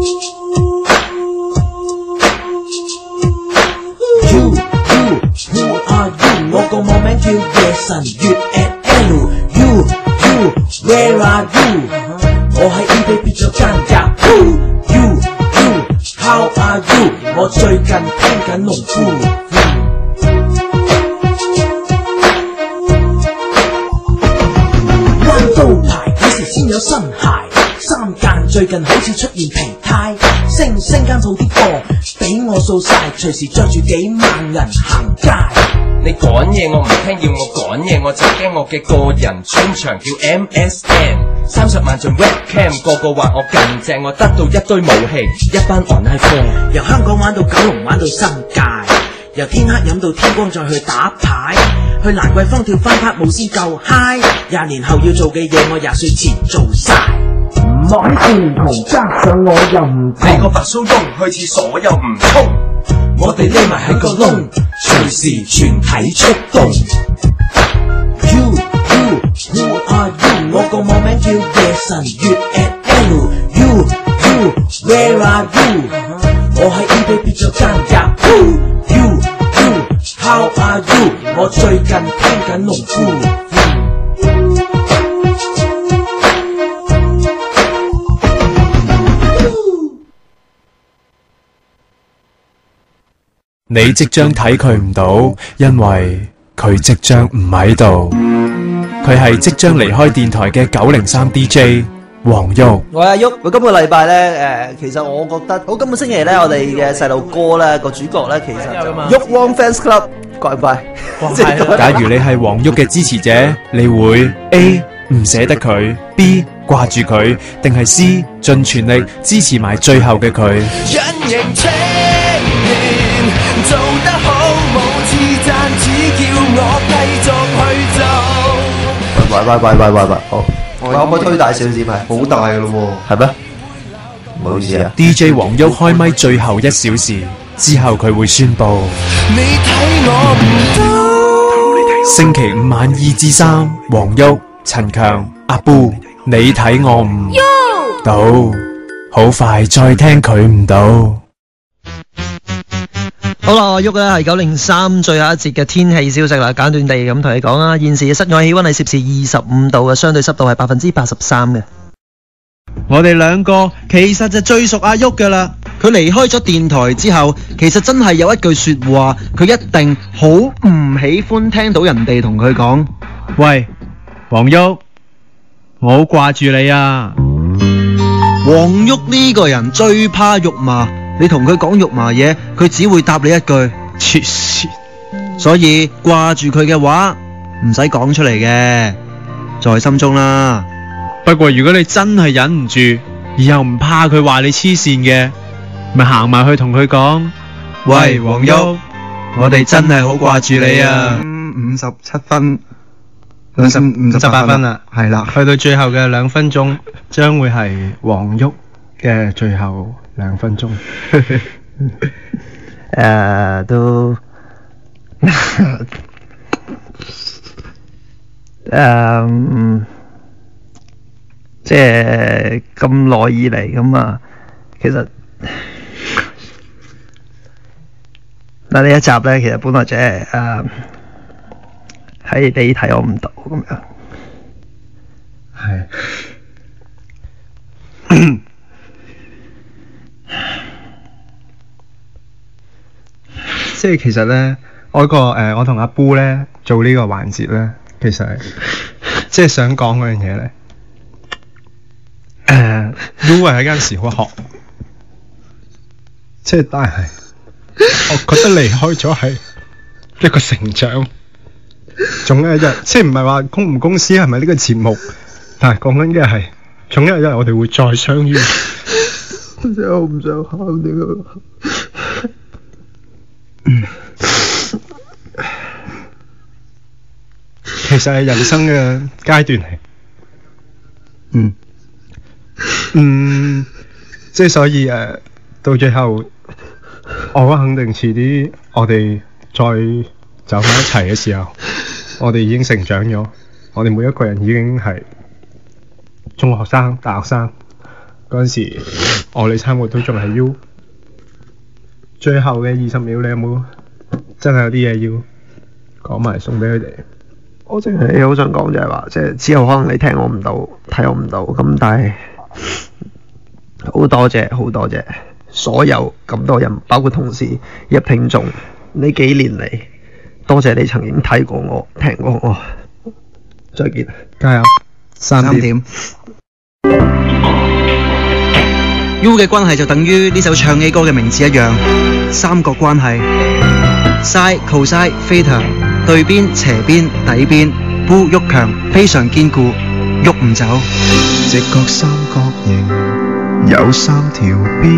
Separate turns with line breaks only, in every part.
Who are you？ 我個網名叫夜神月 @L。You，Where are you？ 我喺 eBay 變咗間Yahoo。You，How are you？ 我最近聽緊農夫。彎刀牌幾時先有新鞋？三間最近好似出現疲態，升間鋪啲貨俾我掃晒，隨時着住幾萬人行街。
你講嘢我唔聽，要我講嘢我就驚我嘅個人專長叫 MSN，30萬進 webcam， 個個話我勁正，我得到一堆武器，一班 online friend，
由香港玩到九龍玩到新界，由天黑飲到天光再去打牌，去蘭桂坊跳翻拍舞先夠 high， 20年後要做嘅嘢我20歲前做晒。唔愛正途加上我又唔
你個白蘇東去廁所又唔沖，
我哋匿埋喺個窿，隨時全體出動。You，Who are you？ 我個網名叫夜神月 @L。You，Where are you？ 我喺 eBay 變咗間Yahoo。You，How are you？ 我最近聽緊農夫。
你即將睇佢唔到，因為佢即將唔喺度。佢係即將離開電台嘅903 DJ 黃旭。
我係阿旭。今個禮拜咧，其實我覺得好，今個星期咧，我哋嘅細路哥咧個主角咧，其實就旭汪 Fans Club， 乖唔乖？
假如你係黃旭嘅支持者，你會 A 唔捨得佢， B 掛住佢，定係 C 盡全力支持埋最後嘅佢？
做得好冇自讚，只叫我繼續去做。
喂，好，我可唔可以推大少少咪？好大噶咯喎，係咩？唔好意思啊。
DJ 黃旭開咪最後1小時之後，佢會宣布。
你睇我唔到。
星期5晚2至3，黃旭、陳強、阿布，你睇我唔到，好快再聽佢唔到。
好啦，我喐咧係903最後一節嘅天氣消息啦，簡短地咁同你講啦。現時嘅室外氣溫係攝氏25度嘅，相對濕度係83%嘅。我哋兩個其實就最熟阿喐噶啦。佢離開咗電台之後，其實真係有一句說話，佢一定好唔喜歡聽到人哋同佢講：喂，黃旭，我好掛住你啊！黃旭呢個人最怕肉麻。你同佢講肉麻嘢，佢只會答你一句黐線。所以掛住佢嘅話，唔使講出嚟嘅，在心中啦。
不過如果你真係忍唔住，而又唔怕佢話你黐線嘅，咪行埋去同佢講：喂，黃旭，我哋真係好掛住你啊！57分，58分啦，係啦，去到最後嘅2分鐘，將會係黃旭嘅最後2分鐘。
都即係咁耐以嚟咁啊，其實嗱呢一集咧，其實本來就係喺你睇我唔到咁樣，係。
即係其實咧，我同阿 Boo 咧做呢個環節咧，其實係即係想講嗰樣嘢咧。Boo 係喺間小學，即係但係我覺得離開咗係一個成長。總有一日，即係唔係話公唔公司係咪呢個節目，但係講緊嘅係總有一日我哋會再相遇。真係好唔想喊呢個。其實係人生嘅階段嚟，即係所以到最後，我覺得肯定遲啲我哋再走埋一齊嘅時候，我哋已經成長咗，我哋每一個人已經係中學生、大學生，嗰陣時我哋3個都仲係 U。最後嘅20秒，你有冇真係有啲嘢要講埋送俾佢哋？
我淨係好想講就係話，即係之後可能你聽我唔到，睇我唔到，咁但係好多謝所有咁多人，包括同事、入聽眾，呢幾年嚟，多謝你曾經睇過我、聽過我。再見，
加油！3點。
U 嘅關係就等於呢首唱 A 歌嘅名字一樣，三角關係。Sin、Cosine、Theta 對邊、斜邊、底邊，烏喐強，非常堅固，喐唔走。
直角三角形有3條邊，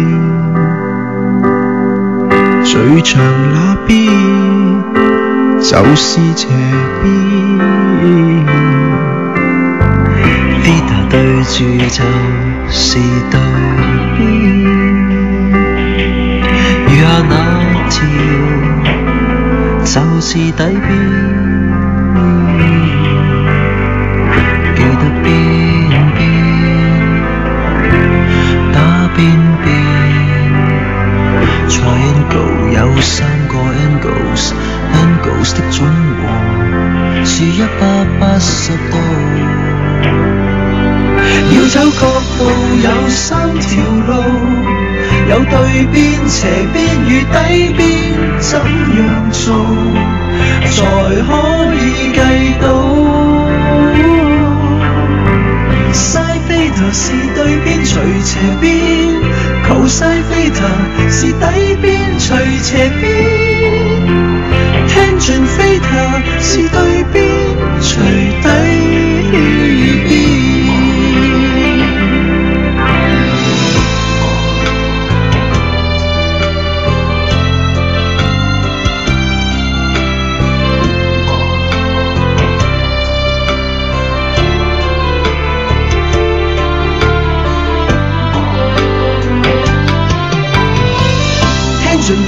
最長那邊就是斜邊。
Theta 對住就是對邊，餘下那條就是底邊。記得邊打邊Triangle 有3個 angles 的總和是180度。要走角度有3條路，有對邊、斜邊與底邊，怎樣做才可以計到？Sin Theta 是對邊除斜邊，Cosine Theta 是底邊除斜邊，Tangent Theta 是對邊除底邊。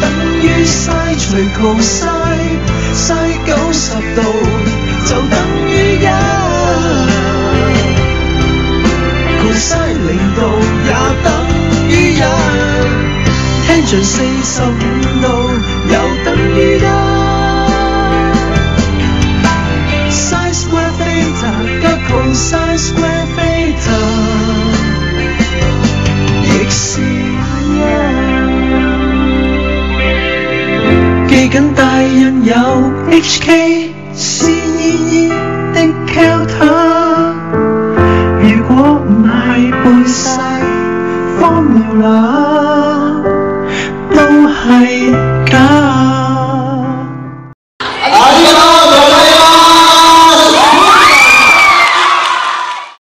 等於 Sin 除 Cosine，Sin 90度就等於1 ，Cosine 0度也等於1 ，Tangent 45度又等於1 ，Sin Square Theta 加 Cosine Square Theta 亦是1。記緊大印有 HK CEE 的 Delta， 如果唔係背晒 formula。